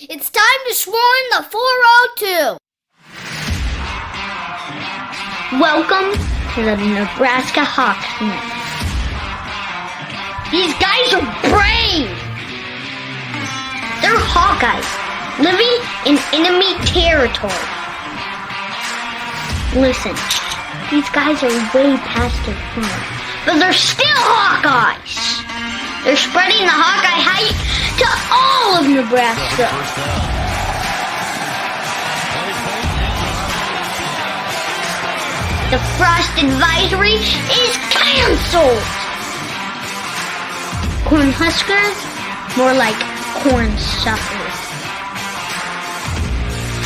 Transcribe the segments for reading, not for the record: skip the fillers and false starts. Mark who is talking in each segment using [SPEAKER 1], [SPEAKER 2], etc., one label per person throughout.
[SPEAKER 1] It's time to swarm the 402. Welcome to the Nebraska Hawkeyes. These guys are brave. They're Hawkeyes living in enemy territory. Listen, these guys are way past their prime, but they're still Hawkeyes. They're spreading the Hawkeye hype to all of Nebraska. The frost advisory is canceled. Corn huskers, more like corn suckers.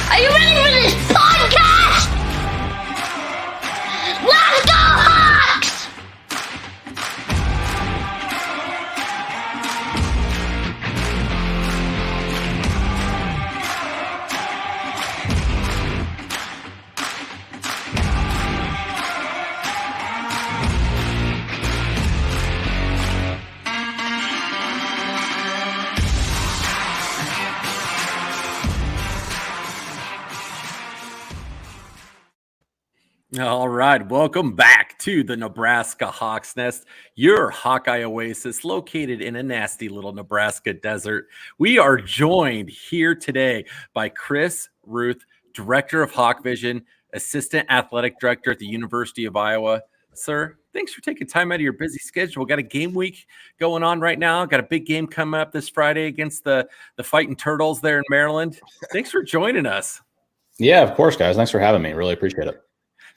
[SPEAKER 1] Are you ready for this podcast? Let's go Hawks!
[SPEAKER 2] All right, welcome back to the Nebraska Hawk's Nest, your Hawkeye oasis located in a nasty little Nebraska desert. We are joined here today by Chris, Ruth, Director of Hawkvision, Assistant Athletic Director at the University of Iowa. Sir, thanks for taking time out of your busy schedule. Got a game week going on right now. Got a big game coming up this Friday against the Fighting Turtles there in Maryland. Thanks for joining us.
[SPEAKER 3] Yeah, of course, guys. Thanks for having me. Really appreciate it.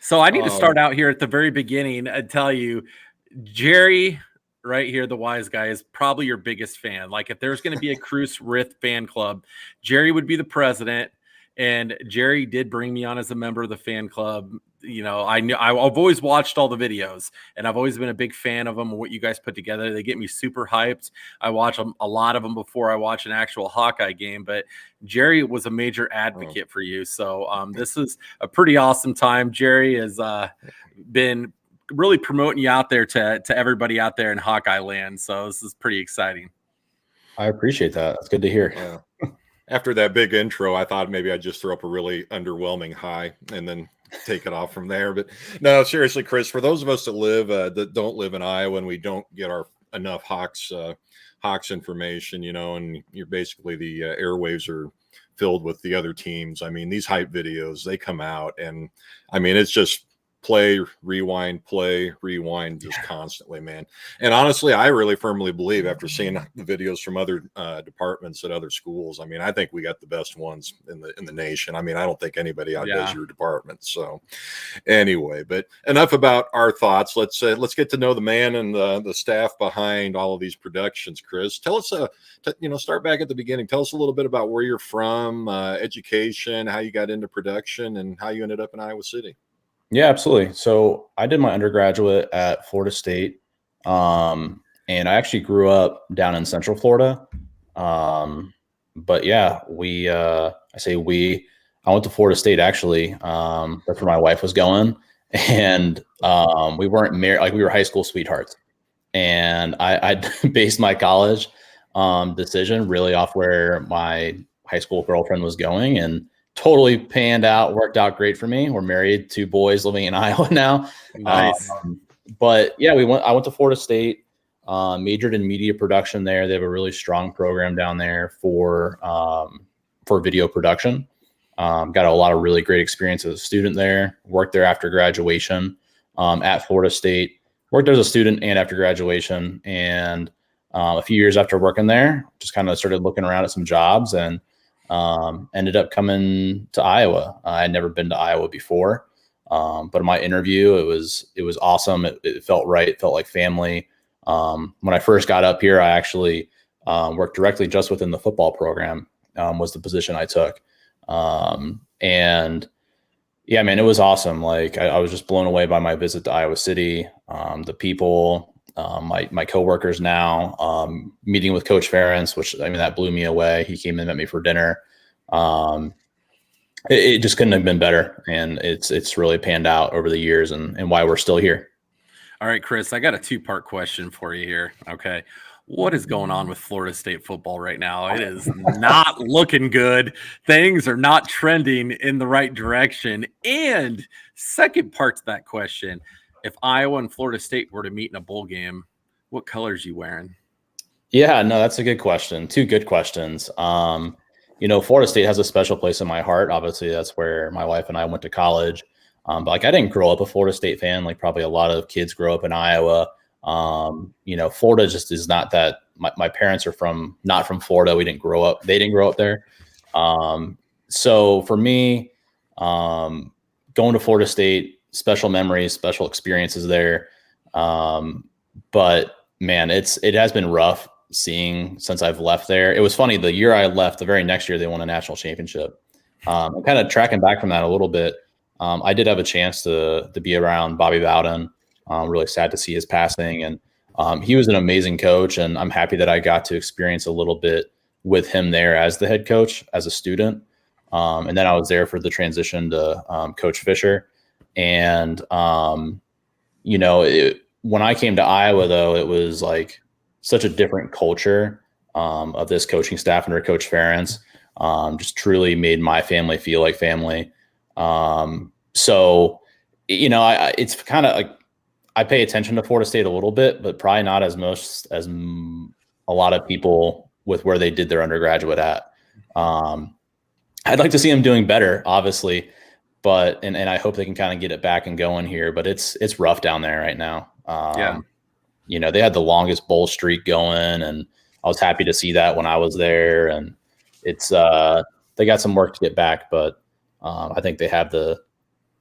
[SPEAKER 2] So I need to start out here at the very beginning and tell you, Jerry, right here, the wise guy, is probably your biggest fan. Like if there's going to be a Cruz Rith fan club, Jerry would be the president. And Jerry did bring me on as a member of the fan club. You know, I've always watched all the videos, and I've always been a big fan of them and what you guys put together. They get me super hyped. I watch a lot of them before I watch an actual Hawkeye game, but Jerry was a major advocate for you. So this is a pretty awesome time. Jerry has been really promoting you out there to everybody out there in Hawkeye land. So this is pretty exciting.
[SPEAKER 3] I appreciate that. That's good to hear.
[SPEAKER 4] Yeah. After that big intro, I thought maybe I'd just throw up a really underwhelming high and then take it off from there. But no, seriously, Chris, for those of us that don't live in Iowa and we don't get enough Hawks information, you know, and you're basically the airwaves are filled with the other teams. I mean, these hype videos, they come out and I mean, it's just play, rewind, just constantly, man. And honestly, I really firmly believe after seeing the videos from other departments at other schools, I mean, I think we got the best ones in the nation. I mean, I don't think anybody outdoes your department. So anyway, but enough about our thoughts. Let's get to know the man and the staff behind all of these productions. Chris, tell us, start back at the beginning. Tell us a little bit about where you're from, education, how you got into production, and how you ended up in Iowa City.
[SPEAKER 3] Yeah, absolutely. So I did my undergraduate at Florida State, and I actually grew up down in Central Florida. But yeah, I went to Florida State actually. That's where my wife was going, and we weren't married; like we were high school sweethearts. And I based my college decision really off where my high school girlfriend was going, and totally panned out, worked out great for me. We're married, 2 boys living in Iowa now.
[SPEAKER 2] Nice.
[SPEAKER 3] But yeah, I went to Florida State, majored in media production there. They have a really strong program down there for video production. Got a lot of really great experience as a student there, worked there after graduation at Florida State, worked there as a student and after graduation. And a few years after working there, just kind of started looking around at some jobs and ended up coming to Iowa. I had never been to Iowa before, but in my interview, it was awesome. It felt right. It felt like family. When I first got up here, I actually worked directly just within the football program, was the position I took. And yeah, man, it was awesome. Like I was just blown away by my visit to Iowa City, the people, my coworkers now, meeting with Coach Ferentz, which I mean, that blew me away. He came and met me for dinner. It just couldn't have been better. And it's really panned out over the years and why we're still here.
[SPEAKER 2] All right, Chris, I got a 2-part question for you here. Okay. What is going on with Florida State football right now? It is not looking good. Things are not trending in the right direction. And second part to that question, if Iowa and Florida State were to meet in a bowl game, what colors you wearing?
[SPEAKER 3] Yeah, no, that's a good question. Two good questions. Florida State has a special place in my heart. Obviously, that's where my wife and I went to college. But like, I didn't grow up a Florida State fan. Like probably a lot of kids grow up in Iowa. Florida just is not that. My parents are not from Florida. They didn't grow up there. So for me, going to Florida State, special memories, special experiences there. But man, it has been rough seeing since I've left there. It was funny. The year I left, the very next year, they won a national championship. I'm kind of tracking back from that a little bit. I did have a chance to be around Bobby Bowden. Really sad to see his passing. And he was an amazing coach. And I'm happy that I got to experience a little bit with him there as the head coach, as a student. And then I was there for the transition to Coach Fisher. And, when I came to Iowa, though, it was like such a different culture of this coaching staff under Coach Ferentz. Just truly made my family feel like family. It's kind of like I pay attention to Florida State a little bit, but probably not as much as a lot of people with where they did their undergraduate at. I'd like to see them doing better, obviously, but and I hope they can kind of get it back and going here. But it's rough down there right now. They had the longest bowl streak going, and I was happy to see that when I was there. And it's they got some work to get back, but I think they have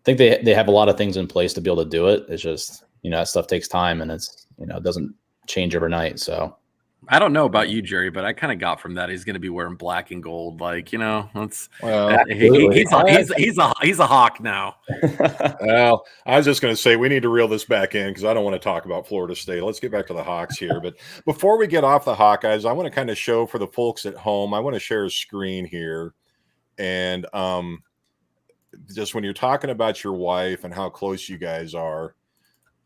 [SPEAKER 3] they have a lot of things in place to be able to do it. It's just that stuff takes time, and it doesn't change overnight. So
[SPEAKER 2] I don't know about you, Jerry, but I kind of got from that he's going to be wearing black and gold. Like, that's he's a Hawk now.
[SPEAKER 4] Well, I was just going to say we need to reel this back in because I don't want to talk about Florida State. Let's get back to the Hawks here. But before we get off the Hawkeyes, I want to kind of show for the folks at home. I want to share a screen here, and just when you're talking about your wife and how close you guys are,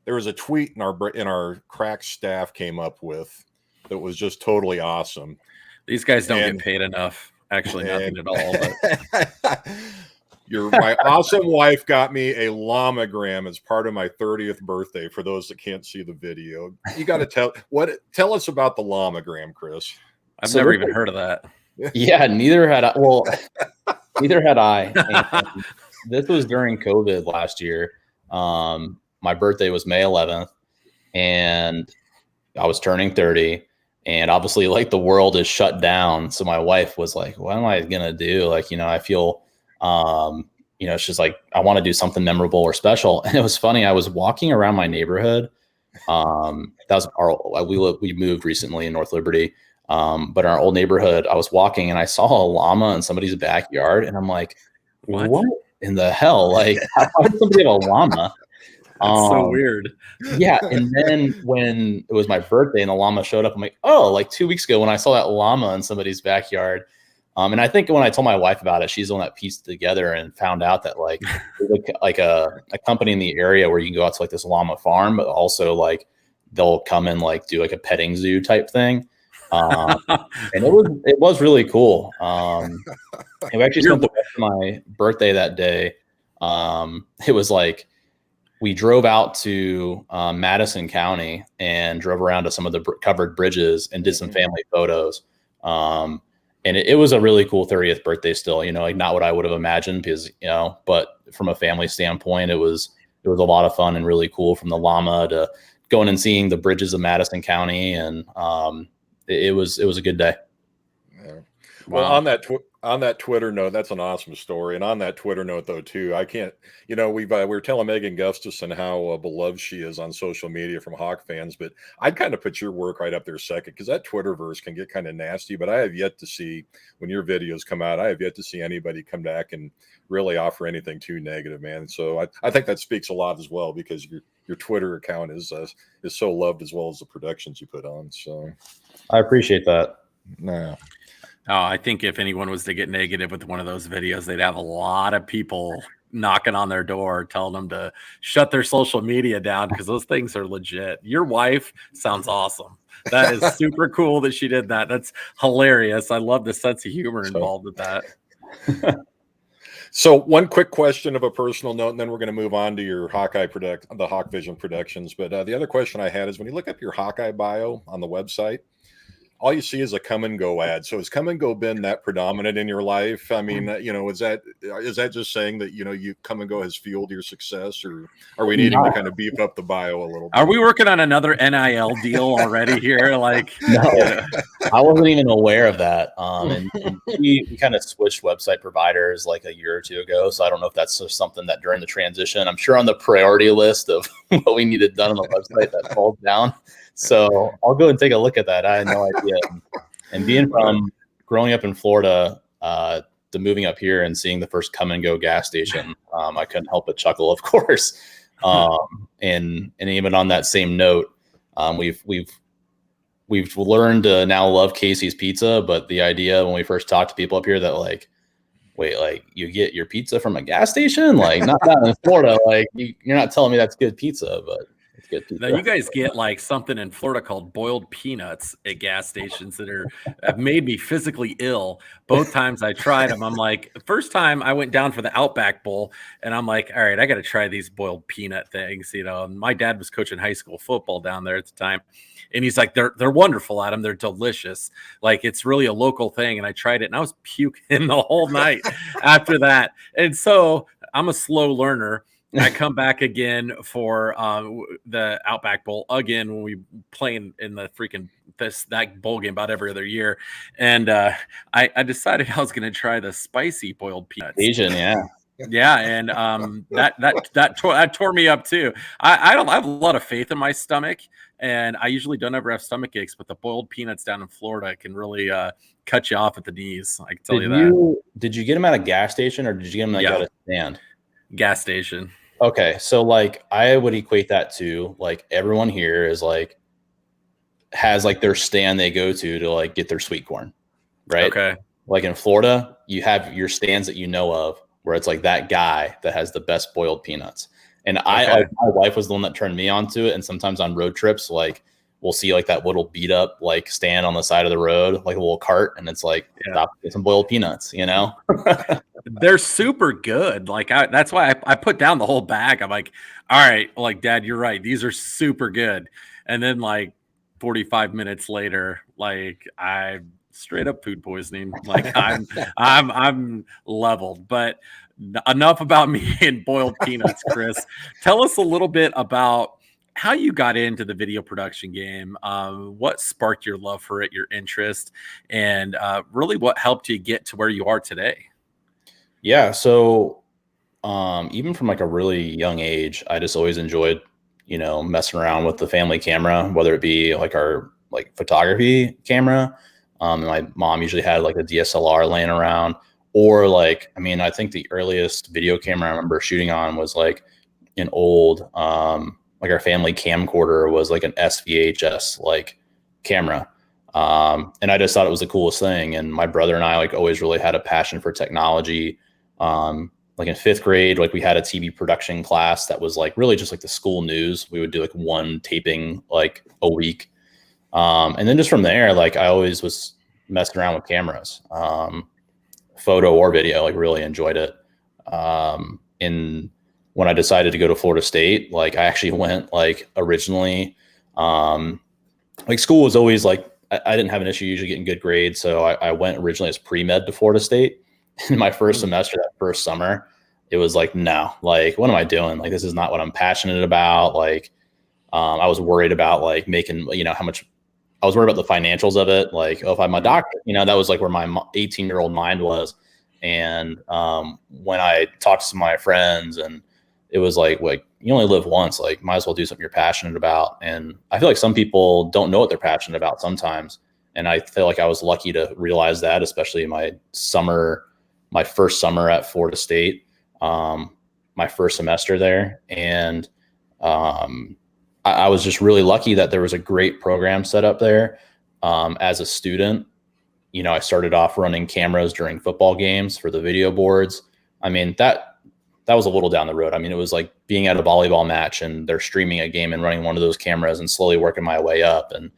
[SPEAKER 4] there was a tweet in our crack staff came up with that was just totally awesome.
[SPEAKER 2] These guys don't get paid enough. Actually, nothing at all. But.
[SPEAKER 4] My awesome wife got me a Llamagram as part of my 30th birthday. For those that can't see the video, you got to tell us about the Llamagram, Chris.
[SPEAKER 2] I've never even heard of that.
[SPEAKER 3] Yeah, neither had I. Well, neither had I. And this was during COVID last year. My birthday was May 11th, and I was turning 30. And obviously, like, the world is shut down. So my wife was like, what am I going to do? Like, I feel, she's like, I want to do something memorable or special. And it was funny. I was walking around my neighborhood. We moved recently in North Liberty. But in our old neighborhood, I was walking and I saw a llama in somebody's backyard. And I'm like, what in the hell? Like, how did somebody have a llama?
[SPEAKER 2] That's so weird.
[SPEAKER 3] Yeah. And then when it was my birthday and the llama showed up, I'm like, oh, like 2 weeks ago when I saw that llama in somebody's backyard. And I think when I told my wife about it, she's the one that pieced it together and found out that like a company in the area where you can go out to like this llama farm, but also like they'll come and like do like a petting zoo type thing. And it was really cool. We actually spent the rest of my birthday that day. It was like, we drove out to Madison County and drove around to some of the covered bridges and did some family photos. And it was a really cool 30th birthday still, like not what I would have imagined because, but from a family standpoint, it was a lot of fun and really cool from the llama to going and seeing the bridges of Madison County. And it was a good day.
[SPEAKER 4] Yeah. Well, on that Twitter note, that's an awesome story. And on that Twitter note, though, too, I can't, we were telling Megan Gustafson how beloved she is on social media from Hawk fans, but I'd kind of put your work right up there second because that Twitterverse can get kind of nasty. But I have yet to see, when your videos come out, I have yet to see anybody come back and really offer anything too negative, man. So I think that speaks a lot as well because your Twitter account is so loved as well as the productions you put on. So
[SPEAKER 3] I appreciate that.
[SPEAKER 4] No.
[SPEAKER 2] I think if anyone was to get negative with one of those videos, they'd have a lot of people knocking on their door, telling them to shut their social media down because those things are legit. Your wife sounds awesome. That is super cool that she did that. That's hilarious. I love the sense of humor involved with that.
[SPEAKER 4] So one quick question of a personal note, and then we're going to move on to your the Hawkvision Productions. But the other question I had is, when you look up your Hawkeye bio on the website, all you see is a come and go ad. So has come and go been that predominant in your life? I mean, is that just saying that, you come and go has fueled your success, or are we needing to kind of beef up the bio a little bit?
[SPEAKER 2] Are we working on another NIL deal already here? Like,
[SPEAKER 3] no, I wasn't even aware of that. And we kind of switched website providers like a year or two ago. So I don't know if that's just something that during the transition, I'm sure on the priority list of what we needed done on the website that falls down. So I'll go and take a look at that. I had no idea. And being from growing up in Florida, to moving up here and seeing the first come and go gas station, I couldn't help but chuckle, of course. And even on that same note, we've learned to now love Casey's Pizza. But the idea when we first talked to people up here that like, wait, like you get your pizza from a gas station? Like not in Florida. Like you're not telling me that's good pizza, but it's good pizza.
[SPEAKER 2] Now you guys get like something in Florida called boiled peanuts at gas stations that have made me physically ill. Both times I tried them, I'm like, the first time I went down for the Outback Bowl, and I'm like, all right, I got to try these boiled peanut things. And my dad was coaching high school football down there at the time. And he's like, they're wonderful, Adam. They're delicious. Like, it's really a local thing. And I tried it, and I was puking the whole night after that. And so I'm a slow learner. I come back again for the Outback Bowl again when we play in the freaking that bowl game about every other year. And I decided I was going to try the spicy boiled peanuts.
[SPEAKER 3] Asian, yeah.
[SPEAKER 2] Yeah, and that tore me up too. I have a lot of faith in my stomach, and I usually don't ever have stomach aches, but the boiled peanuts down in Florida can really cut you off at the knees. I can tell you that.
[SPEAKER 3] Did you get them at a gas station, or did you get them at a stand?
[SPEAKER 2] Gas station.
[SPEAKER 3] Okay, so like I would equate that to like everyone here is like has like their stand they go to like get their sweet corn, right?
[SPEAKER 2] Okay.
[SPEAKER 3] Like in Florida, you have your stands that you know of where it's like that guy that has the best boiled peanuts. And my wife was the one that turned me onto it. And sometimes on road trips, like we'll see like that little beat up like stand on the side of the road, like a little cart, and it's like stop, get some boiled peanuts,
[SPEAKER 2] They're super good. Like that's why I put down the whole bag. I'm like, all right, like Dad, you're right. These are super good. And then like 45 minutes later, like I straight up food poisoning. Like I'm leveled. But enough about me and boiled peanuts, Chris. Tell us a little bit about how you got into the video production game, what sparked your love for it, your interest, and really what helped you get to where you are today.
[SPEAKER 3] Yeah. So even from like a really young age, I just always enjoyed, messing around with the family camera, whether it be like our like photography camera. And my mom usually had like a DSLR laying around, or like, I think the earliest video camera I remember shooting on was like an old, like our family camcorder was like an SVHS like camera. And I just thought it was the coolest thing. And my brother and I like always really had a passion for technology. Like in 5th grade, like we had a TV production class that was like really just like the school news. We would do like one taping like a week. And then just from there, like I always was messing around with cameras, photo or video, like really enjoyed it. And when I decided to go to Florida State, like I actually went like originally, like school was always like, I didn't have an issue usually getting good grades. So I went originally as pre-med to Florida State. In my first semester, that first summer, it was like, no, like, what am I doing? Like, this is not what I'm passionate about. Like, I was worried about like making, how much I was worried about the financials of it. Like, oh, if I'm a doctor, that was like where my 18-year-old mind was. And when I talked to my friends, and it was like you only live once, like might as well do something you're passionate about. And I feel like some people don't know what they're passionate about sometimes. And I feel like I was lucky to realize that, especially in my first summer at Florida State, my first semester there. And I was just really lucky that there was a great program set up there. As a student, I started off running cameras during football games for the video boards. that was a little down the road. I mean, it was like being at a volleyball match and they're streaming a game and running one of those cameras and slowly working my way up. And,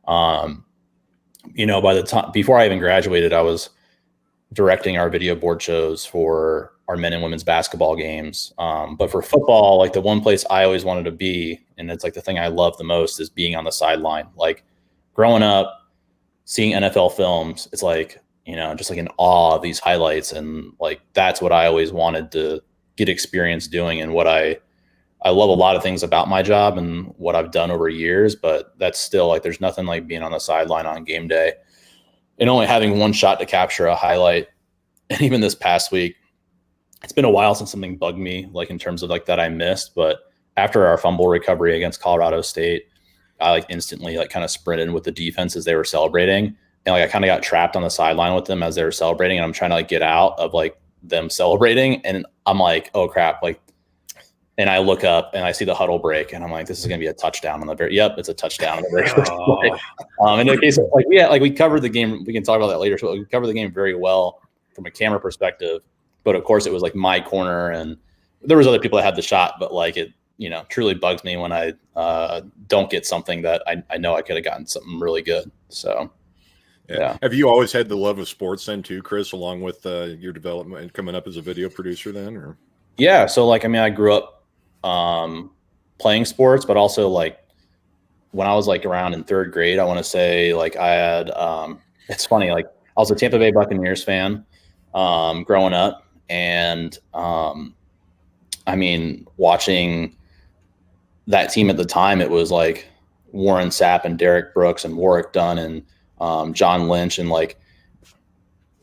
[SPEAKER 3] by the time, before I even graduated, I was directing our video board shows for our men and women's basketball games. But for football, like the one place I always wanted to be, and it's like the thing I love the most, is being on the sideline. Like growing up, seeing NFL films, it's like, just like in awe of these highlights. And like, that's what I always wanted to get experience doing, and what I love a lot of things about my job and what I've done over years, but that's still like, there's nothing like being on the sideline on game day and only having one shot to capture a highlight. And even this past week, it's been a while since something bugged me, like in terms of like that I missed, but after our fumble recovery against Colorado State, I like instantly like kind of sprinted with the defense as they were celebrating. And like, I kind of got trapped on the sideline with them as they were celebrating, and I'm trying to like get out of like them celebrating. And I'm like, oh crap. Like, and I look up and I see the huddle break, and I'm like, this is going to be a touchdown on the very, it's a touchdown on the very first play. In the case of like, we covered the game. We can talk about that later. So we covered the game very well from a camera perspective, but of course it was like my corner, and there was other people that had the shot, but like it, truly bugs me when I don't get something that I know I could have gotten something really good. So, yeah.
[SPEAKER 4] Have you always had the love of sports then too, Chris, along with your development and coming up as a video producer then, or?
[SPEAKER 3] Yeah. So like, I mean, I grew up playing sports, but also like when I was like around in third grade, I want to say like I had, it's funny, like I was a Tampa Bay Buccaneers fan growing up. And I mean, watching that team at the time, it was like Warren Sapp and Derek Brooks and Warwick Dunn and John Lynch. And like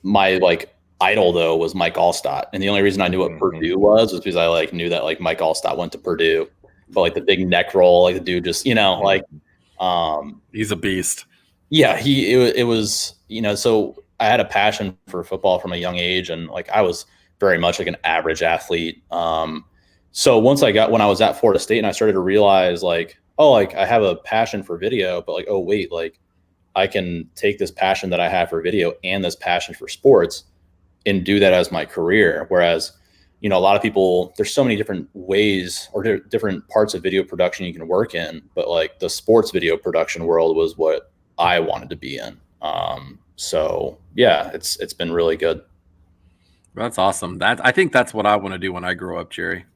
[SPEAKER 3] my like idol though was Mike Allstott. And the only reason I knew what Purdue was because I like knew that like Mike Allstott went to Purdue, but like the big neck roll, like the dude just, like,
[SPEAKER 2] he's a beast.
[SPEAKER 3] Yeah. It was, so I had a passion for football from a young age, and like, I was very much like an average athlete. So when I was at Florida State and I started to realize like, oh, like I have a passion for video, but like, oh wait, like I can take this passion that I have for video and this passion for sports and do that as my career. Whereas, a lot of people, there's so many different ways or different parts of video production you can work in, but like the sports video production world was what I wanted to be in. So yeah, it's been really good.
[SPEAKER 2] That's awesome. I think that's what I want to do when I grow up, Jerry.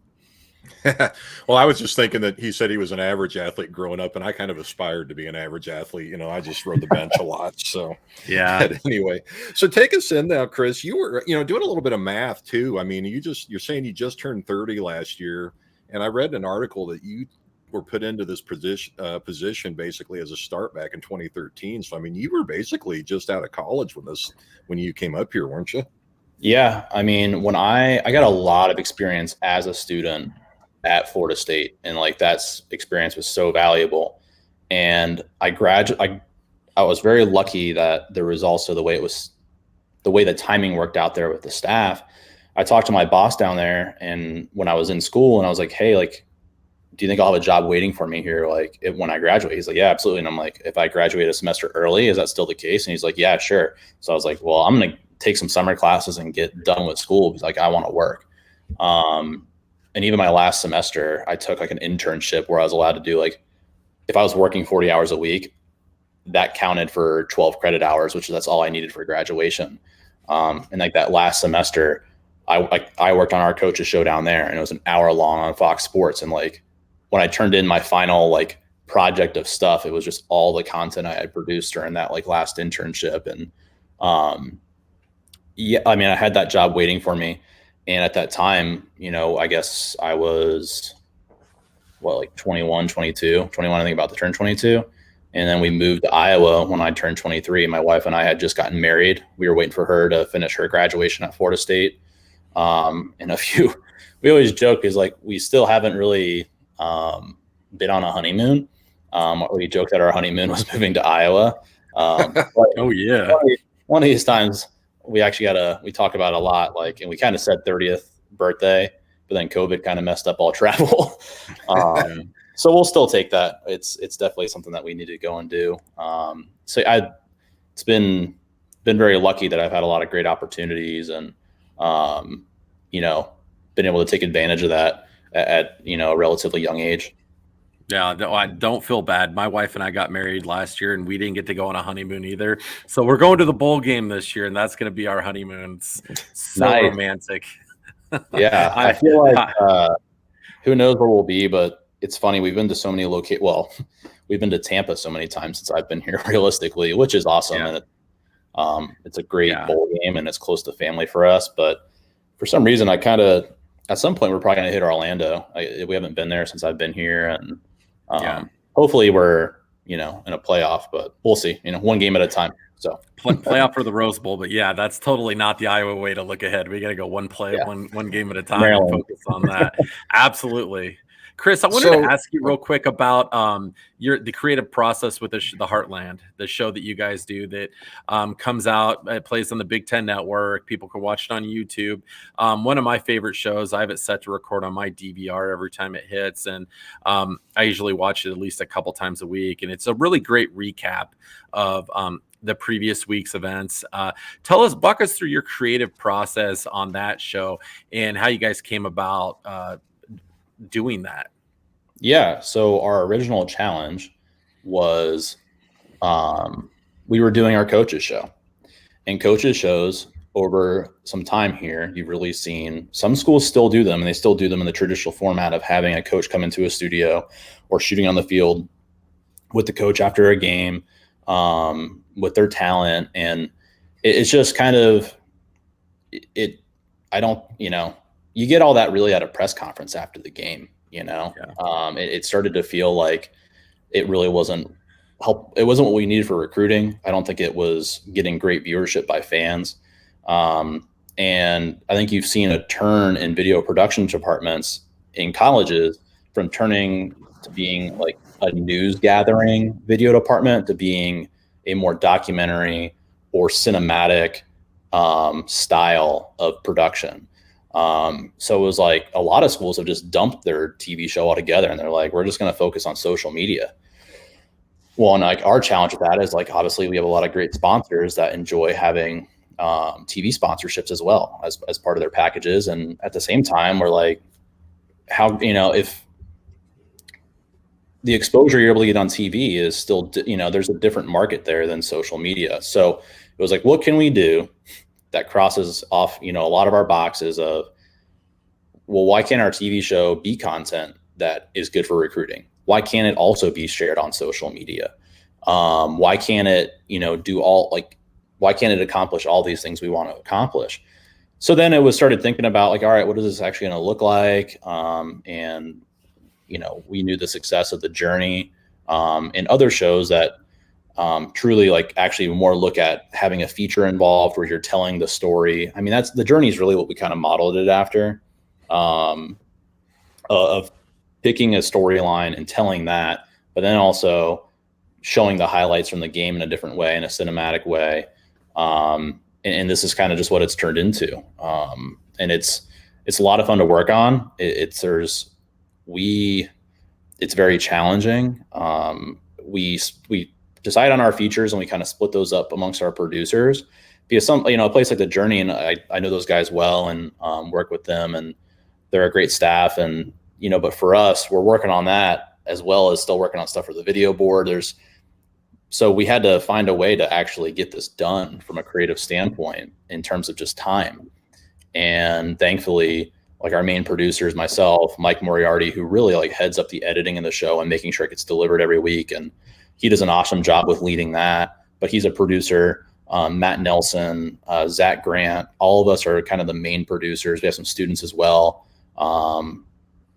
[SPEAKER 4] Well, I was just thinking that he said he was an average athlete growing up, and I kind of aspired to be an average athlete. I just rode the bench a lot. So
[SPEAKER 2] yeah.
[SPEAKER 4] But anyway, so take us in now, Chris. You were, doing a little bit of math too. I mean, you're saying you just turned 30 last year, and I read an article that you were put into this position basically as a start back in 2013. So I mean, you were basically just out of college when you came up here, weren't you?
[SPEAKER 3] Yeah, I mean, when I got a lot of experience as a student at Florida State, and like that experience was so valuable. And I was very lucky that there was also the way the timing worked out there with the staff. I talked to my boss down there, and when I was in school, and I was like, hey, like, do you think I'll have a job waiting for me here, like when I graduate? He's like, yeah, absolutely. And I'm like, if I graduate a semester early, is that still the case? And he's like, yeah, sure. So I was like, well, I'm gonna take some summer classes and get done with school because like I want to work. And even my last semester, I took like an internship where I was allowed to do like, if I was working 40 hours a week, that counted for 12 credit hours, that's all I needed for graduation. And like that last semester, I worked on our coaches show down there, and it was an hour long on Fox Sports. And like when I turned in my final like project of stuff, it was just all the content I had produced during that like last internship. And yeah, I mean, I had that job waiting for me. And at that time, I guess I was, like 21, I think about to turn 22. And then we moved to Iowa when I turned 23. My wife and I had just gotten married. We were waiting for her to finish her graduation at Florida State. And we always joke is like, we still haven't really been on a honeymoon. We joked that our honeymoon was moving to Iowa.
[SPEAKER 2] Oh yeah.
[SPEAKER 3] One of these times, we actually we talk about it a lot, like, and we kind of said 30th birthday, but then COVID kind of messed up all travel. So we'll still take that. It's definitely something that we need to go and do. So it's been been very lucky that I've had a lot of great opportunities and, been been able to take advantage of that at a relatively young age.
[SPEAKER 2] Yeah, no, I don't feel bad. My wife and I got married last year, and we didn't get to go on a honeymoon either. So we're going to the bowl game this year, and that's going to be our honeymoon. It's so
[SPEAKER 3] Nice.
[SPEAKER 2] romantic.
[SPEAKER 3] Yeah, I feel like who knows where we'll be, but it's funny. We've been to so many we've been to Tampa so many times since I've been here, realistically, which is awesome.
[SPEAKER 2] Yeah.
[SPEAKER 3] And it's a great bowl game, and it's close to family for us. But for some reason, at some point, we're probably going to hit Orlando. We haven't been there since I've been here, and hopefully we're in a playoff, but we'll see. One game at a time. So
[SPEAKER 2] playoff for the Rose Bowl, but yeah, that's totally not the Iowa way to look ahead. We got to go one game at a time and focus on that. Absolutely. Chris, I wanted to ask you real quick about the creative process with the Heartland, the show that you guys do that comes out. It plays on the Big Ten Network. People can watch it on YouTube. One of my favorite shows. I have it set to record on my DVR every time it hits, and I usually watch it at least a couple times a week. And it's a really great recap of the previous week's events. Walk us through your creative process on that show and how you guys came about doing that.
[SPEAKER 3] Yeah. So our original challenge was we were doing our coaches show, and coaches shows over some time here, you've really seen some schools still do them, and they still do them in the traditional format of having a coach come into a studio or shooting on the field with the coach after a game with their talent. And it's just kind of you get all that really at a press conference after the game, it started to feel like it really wasn't what we needed for recruiting. I don't think it was getting great viewership by fans. And I think you've seen a turn in video production departments in colleges from turning to being like a news gathering video department to being a more documentary or cinematic style of production. So it was like a lot of schools have just dumped their TV show altogether, and they're like, we're just going to focus on social media. Well, and like our challenge with that is like, obviously we have a lot of great sponsors that enjoy having TV sponsorships as well as part of their packages. And at the same time, we're like, if the exposure you're able to get on TV is still, there's a different market there than social media. So it was like, what can we do that crosses off, a lot of our boxes of, well, why can't our TV show be content that is good for recruiting? Why can't it also be shared on social media? Why can't it, why can't it accomplish all these things we want to accomplish? So then it was started thinking about like, all right, what is this actually going to look like? And, we knew the success of The Journey and other shows that truly like actually more look at having a feature involved where you're telling the story. I mean, that's The Journey is really what we kind of modeled it after, of picking a storyline and telling that, but then also showing the highlights from the game in a different way, in a cinematic way. And this is kind of just what it's turned into. And it's a lot of fun to work on. It's very challenging. We decide on our features and we kind of split those up amongst our producers, because a place like The Journey, and I know those guys well and work with them, and they're a great staff. And, but for us, we're working on that as well as still working on stuff for the video board. So we had to find a way to actually get this done from a creative standpoint in terms of just time. And thankfully, like our main producers, myself, Mike Moriarty, who really like heads up the editing in the show and making sure it gets delivered every week. And he does an awesome job with leading that, but he's a producer. Matt Nelson, Zach Grant, all of us are kind of the main producers. We have some students as well.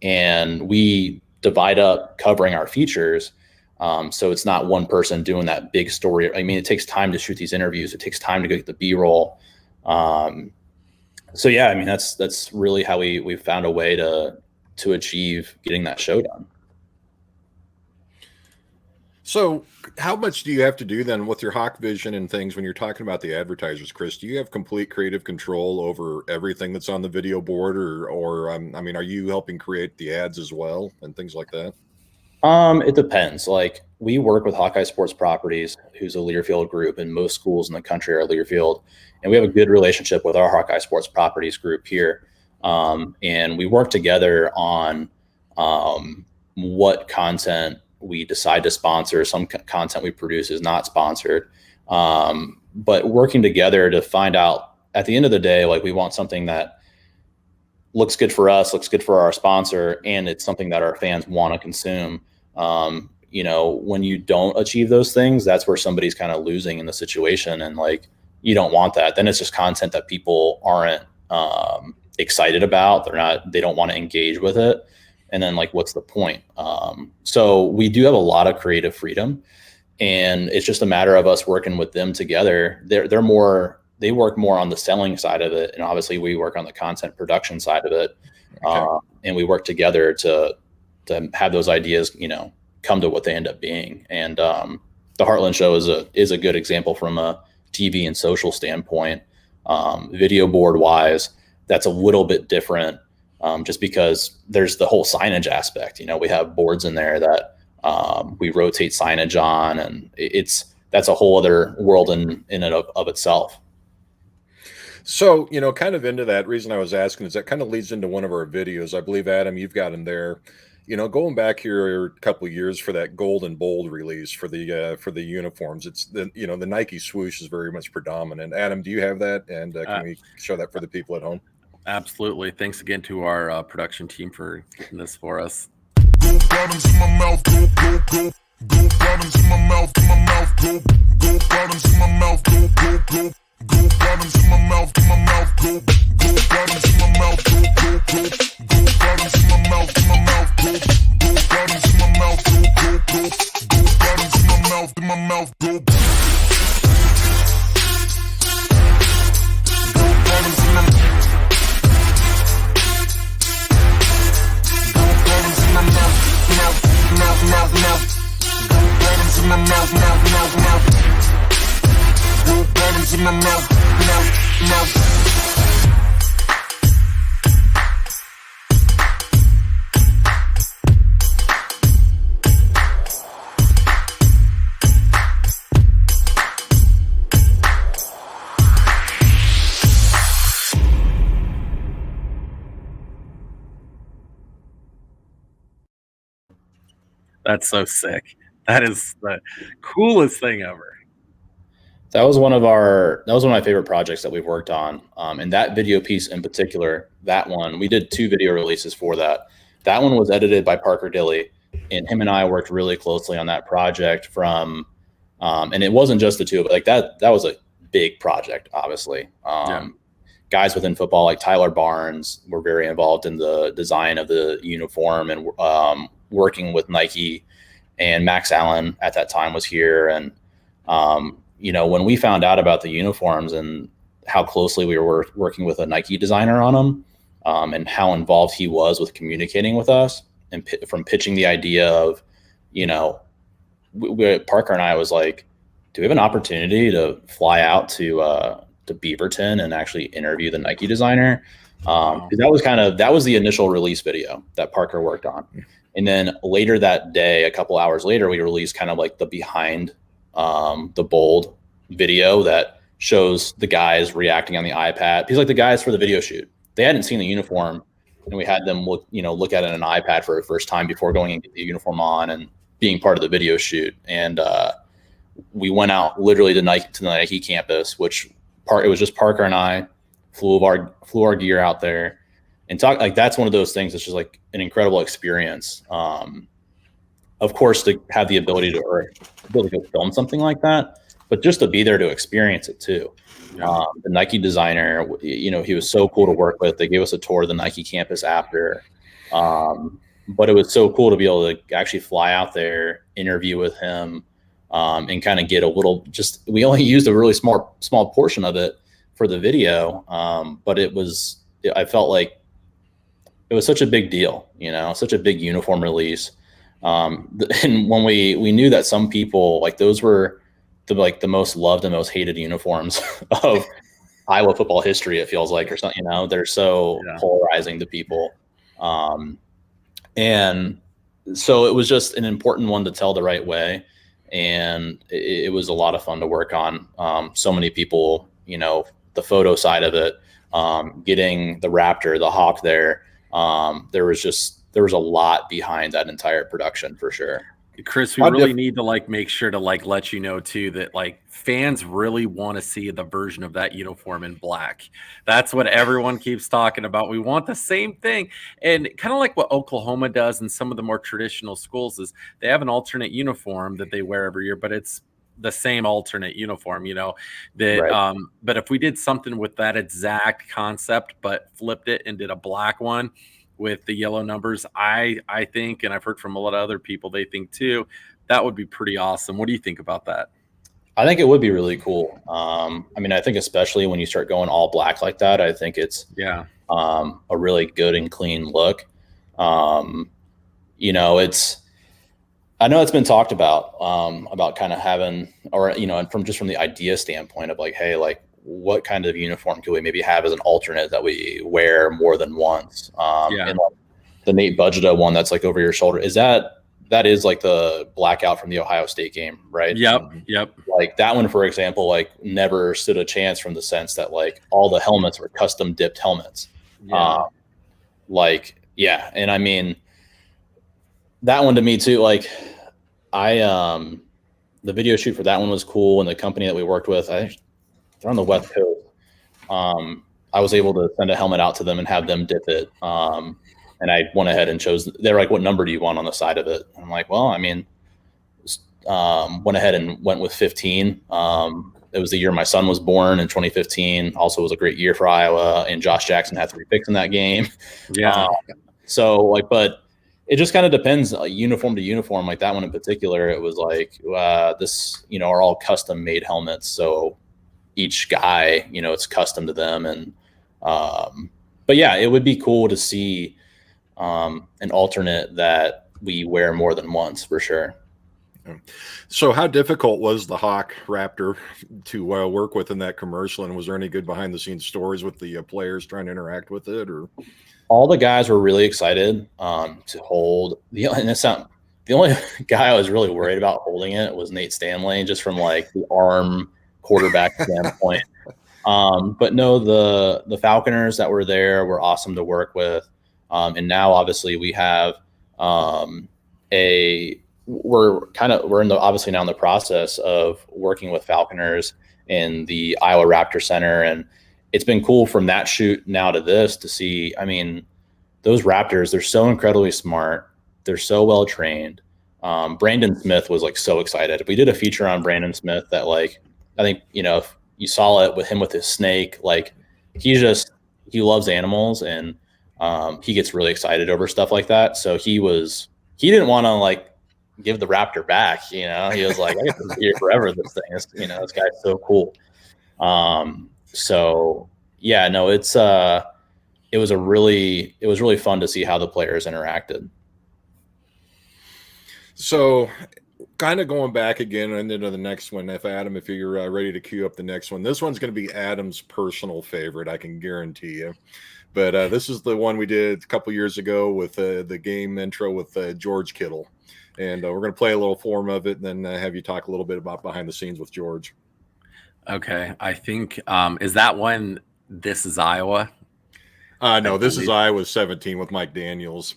[SPEAKER 3] And we divide up covering our features. So it's not one person doing that big story. I mean, it takes time to shoot these interviews. It takes time to get the B-roll. So yeah, I mean, that's really how we found a way to achieve getting that show done.
[SPEAKER 4] So how much do you have to do then with your Hawkvision and things when you're talking about the advertisers, Chris? Do you have complete creative control over everything that's on the video board, or I mean, are you helping create the ads as well and things like that?
[SPEAKER 3] It depends. Like we work with Hawkeye Sports Properties, who's a Learfield group, and most schools in the country are Learfield. And we have a good relationship with our Hawkeye Sports Properties group here. And we work together on what content we decide to sponsor. Some content we produce is not sponsored, but working together to find out at the end of the day, like we want something that looks good for us, looks good for our sponsor, and it's something that our fans want to consume. You know, when you don't achieve those things, that's where somebody's kind of losing in the situation. And like, you don't want that. Then it's just content that people aren't excited about. They don't want to engage with it. And then like, what's the point? So we do have a lot of creative freedom, and it's just a matter of us working with them together. They work more on the selling side of it. And obviously we work on the content production side of it. Okay. And we work together to have those ideas, you know, come to what they end up being. And the Heartland show is a good example from a TV and social standpoint. Video board wise, that's a little bit different, just because there's the whole signage aspect. You know, we have boards in there that we rotate signage on, and that's a whole other world in and of itself.
[SPEAKER 4] So, you know, kind of into that reason I was asking is that kind of leads into one of our videos. I believe, Adam, you've got in there, you know, going back here a couple of years for that gold and bold release for the uniforms. It's the Nike swoosh is very much predominant. Adam, do you have that? And can we show that for the people at home?
[SPEAKER 2] Absolutely. Thanks again to our production team for getting this for us.
[SPEAKER 5] Go bottoms in my mouth, go, go, go. Go bottoms in my mouth, go, go bottoms in my mouth, go, go, go. Go bottoms in my mouth, go, go bottoms in my mouth, go, go, go. Go bottoms in my mouth, go, go bottoms in my mouth, go, go, go. Go bottoms in my mouth, go. Go bottoms in my mouth, go, go bottoms in my mouth. Go bottoms in my mouth, mouth. Go bottoms in my mouth, mouth.
[SPEAKER 2] That's so sick. That is the coolest thing ever.
[SPEAKER 3] That was one of my favorite projects that we've worked on. And that video piece in particular, that one, we did 2 video releases for that. That one was edited by Parker Dilley, and him and I worked really closely on that project and it wasn't just the two, but like that was a big project, obviously. Guys within football, like Tyler Barnes, were very involved in the design of the uniform and working with Nike, and Max Allen at that time was here. And, you know, when we found out about the uniforms and how closely we were working with a Nike designer on them, and how involved he was with communicating with us, and from pitching the idea of, you know, Parker and I was like, do we have an opportunity to fly out to Beaverton and actually interview the Nike designer? Because that was the initial release video that Parker worked on. And then later that day, a couple hours later, we released kind of like the behind the bold video that shows the guys reacting on the iPad. Because like the guys for the video shoot, they hadn't seen the uniform, and we had them look at it on an iPad for the first time before going and get the uniform on and being part of the video shoot. And we went out literally to the Nike campus, it was just Parker and I flew our gear out there and talk. Like, that's one of those things that's just like an incredible experience. Of course, to have the ability to go film something like that, but just to be there to experience it too. Yeah. The Nike designer, he was so cool to work with. They gave us a tour of the Nike campus after. But it was so cool to be able to actually fly out there, interview with him, and kind of get a little, we only used a really small portion of it for the video. But I felt like it was such a big deal, such a big uniform release. And when we knew that some people, like, those were the most loved and most hated uniforms of Iowa football history, it feels like, or something, they're so polarizing to people. And so it was just an important one to tell the right way. And it was a lot of fun to work on. So many people, the photo side of it getting the Raptor, the Hawk there. There was a lot behind that entire production for sure.
[SPEAKER 2] Chris, we really need to like make sure to like let you know too that like fans really want to see the version of that uniform in black. That's what everyone keeps talking about. We want the same thing. And kind of like what Oklahoma does and some of the more traditional schools is they have an alternate uniform that they wear every year, but it's the same alternate uniform, you know, that
[SPEAKER 3] Right.
[SPEAKER 2] But if we did something with that exact concept but flipped it and did a black one with the yellow numbers, I think, and I've heard from a lot of other people, they think too, that would be pretty awesome. What do you think about that?
[SPEAKER 3] I think it would be really cool. I mean, I think especially when you start going all black like that, I think it's a really good and clean look. You know, I know it's been talked about kind of having, or, you know, and from the idea standpoint of like, hey, like what kind of uniform could we maybe have as an alternate that we wear more than once? And like the Nate Budgeta one that's like over your shoulder, that is like the blackout from the Ohio State game, right?
[SPEAKER 2] Yep.
[SPEAKER 3] Like that one, for example, like never stood a chance from the sense that like all the helmets were custom dipped helmets. And I mean, that one to me too, like the video shoot for that one was cool. And the company that we worked with, I think they're on the West Coast. I was able to send a helmet out to them and have them dip it. And I went ahead and chose, they're like, what number do you want on the side of it? I'm like, well, I mean, went ahead and went with 15. It was the year my son was born in 2015. Also was a great year for Iowa, and Josh Jackson had 3 picks in that game. So like, but it just kind of depends uniform to uniform. Like that one in particular, it was like, this, you know, are all custom made helmets. So each guy, you know, it's custom to them. And, but yeah, it would be cool to see an alternate that we wear more than once for sure.
[SPEAKER 4] So how difficult was the Hawk Raptor to work with in that commercial? And was there any good behind the scenes stories with the players trying to interact with it? Or
[SPEAKER 3] all the guys were really excited to hold the only guy I was really worried about holding it was Nate Stanley, just from like the arm quarterback standpoint. But no, the Falconers that were there were awesome to work with. And now obviously we have we're obviously now in the process of working with Falconers in the Iowa Raptor Center. And it's been cool from that shoot now to this to see, I mean, those Raptors, they're so incredibly smart. They're so well trained. Brandon Smith was like so excited. We did a feature on Brandon Smith that like, I think, you know, if you saw it with him with his snake, like he loves animals, and he gets really excited over stuff like that. So he didn't want to like give the Raptor back, you know. He was like, I get to be here forever. This thing is, you know, this guy's so cool. So yeah, no, it was really fun to see how the players interacted.
[SPEAKER 4] So kind of going back again and into the next one, if you're ready to queue up the next one, this one's going to be Adam's personal favorite, I can guarantee you. But this is the one we did a couple years ago with the game intro with George Kittle. And we're going to play a little form of it and then have you talk a little bit about behind the scenes with George.
[SPEAKER 2] Okay. I think, is that one, This Is Iowa?
[SPEAKER 4] No, This Is Iowa 17 with Mike Daniels.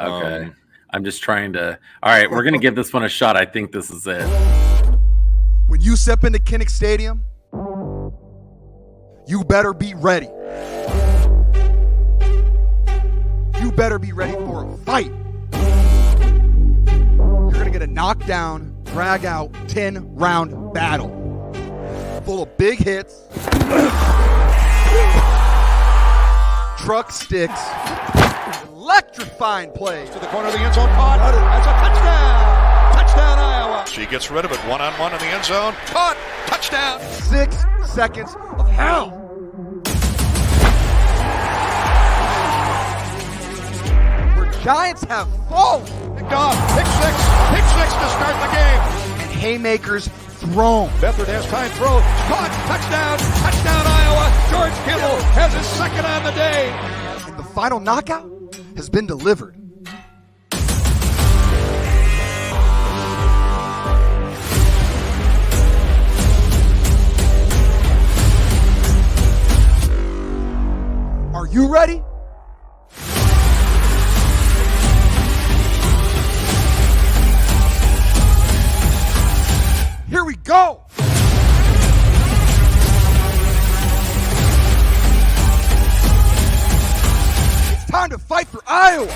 [SPEAKER 2] Okay. I'm just trying to, all right, we're going to give this one a shot. I think this is it.
[SPEAKER 6] When you step into Kinnick Stadium, you better be ready. You better be ready for a fight. You're going to get a knockdown, drag out, 10-round battle. Full of big hits, truck sticks, electrifying plays.
[SPEAKER 7] To the corner of the end zone, caught. That's a touchdown. Touchdown, Iowa. She gets rid of it, one-on-one in the end zone. Caught. Touchdown.
[SPEAKER 6] 6 seconds of hell. Where Giants have fallen.
[SPEAKER 7] Picked off. Pick six to start the game.
[SPEAKER 6] And haymakers thrown.
[SPEAKER 7] Beathard has time, throw. Caught. Touchdown, Iowa. George Kittle has his second on the day.
[SPEAKER 6] And the final knockout has been delivered. you ready? Here we go! It's time to fight for Iowa!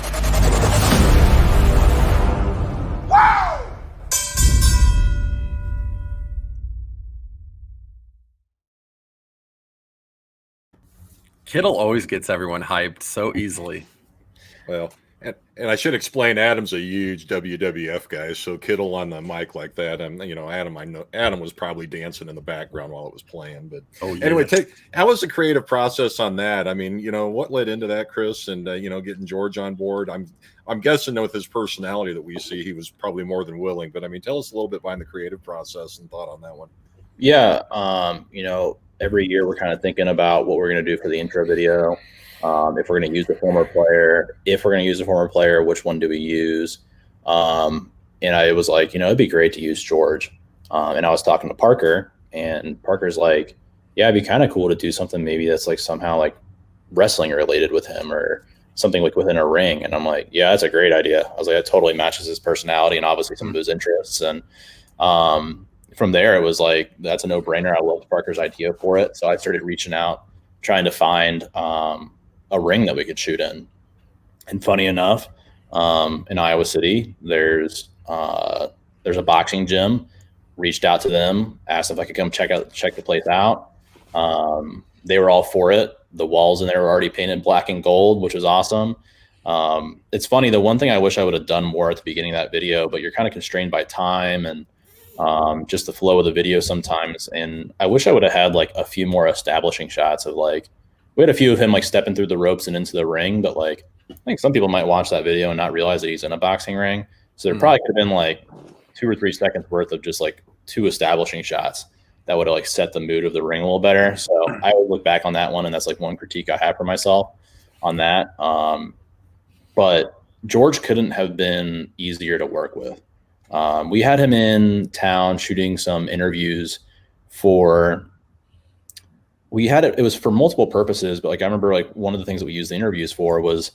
[SPEAKER 6] Wow!
[SPEAKER 2] Kittle always gets everyone hyped so easily.
[SPEAKER 4] Well, and I should explain, Adam's a huge WWF guy, so Kittle on the mic like that, and Adam, I know Adam was probably dancing in the background while it was playing. But anyway, how was the creative process on that? I mean, what led into that, Chris, and getting George on board? I'm guessing with his personality that we see, he was probably more than willing. But I mean, tell us a little bit behind the creative process and thought on that one.
[SPEAKER 3] Yeah, every year we're kind of thinking about what we're going to do for the intro video. If we're going to use a former player, which one do we use? And I was like, it'd be great to use George. And I was talking to Parker, and Parker's like, yeah, it'd be kind of cool to do something maybe that's like somehow like wrestling related with him or something like within a ring. And I'm like, yeah, that's a great idea. I was like, that totally matches his personality and obviously some of his interests. And from there, it was like, that's a no-brainer. I loved Parker's idea for it. So I started reaching out, trying to find a ring that we could shoot in. And funny enough, in Iowa City, there's a boxing gym. Reached out to them, asked if I could come check the place out. They were all for it. The walls in there were already painted black and gold, which was awesome. It's funny, the one thing I wish I would have done more at the beginning of that video, but you're kind of constrained by time and just the flow of the video sometimes. And I wish I would have had like a few more establishing shots of like, we had a few of him like stepping through the ropes and into the ring, but like, I think some people might watch that video and not realize that he's in a boxing ring. So there probably could have been like 2 or 3 seconds worth of just like 2 establishing shots that would have like set the mood of the ring a little better. So I would look back on that one, and that's like one critique I have for myself on that. But George couldn't have been easier to work with. We had him in town shooting some interviews it was for multiple purposes, but like I remember like one of the things that we used the interviews for was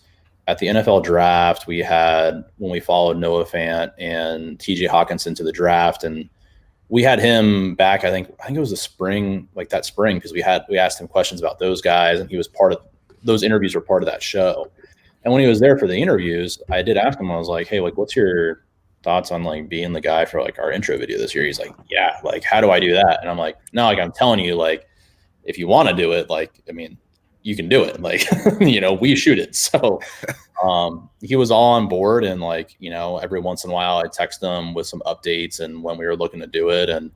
[SPEAKER 3] at the NFL draft. We had, when we followed Noah Fant and TJ Hawkinson to the draft, and we had him back, I think it was the spring, like that spring, because we asked him questions about those guys, and he was part of those interviews, were part of that show. And when he was there for the interviews, I did ask him, I was like, hey, like, what's your thoughts on like being the guy for like our intro video this year? He's like, yeah, like, how do I do that? And I'm like, no, like, I'm telling you, like, if you want to do it, like, I mean, you can do it. Like, we shoot it. So he was all on board, and like, every once in a while I text him with some updates and when we were looking to do it. And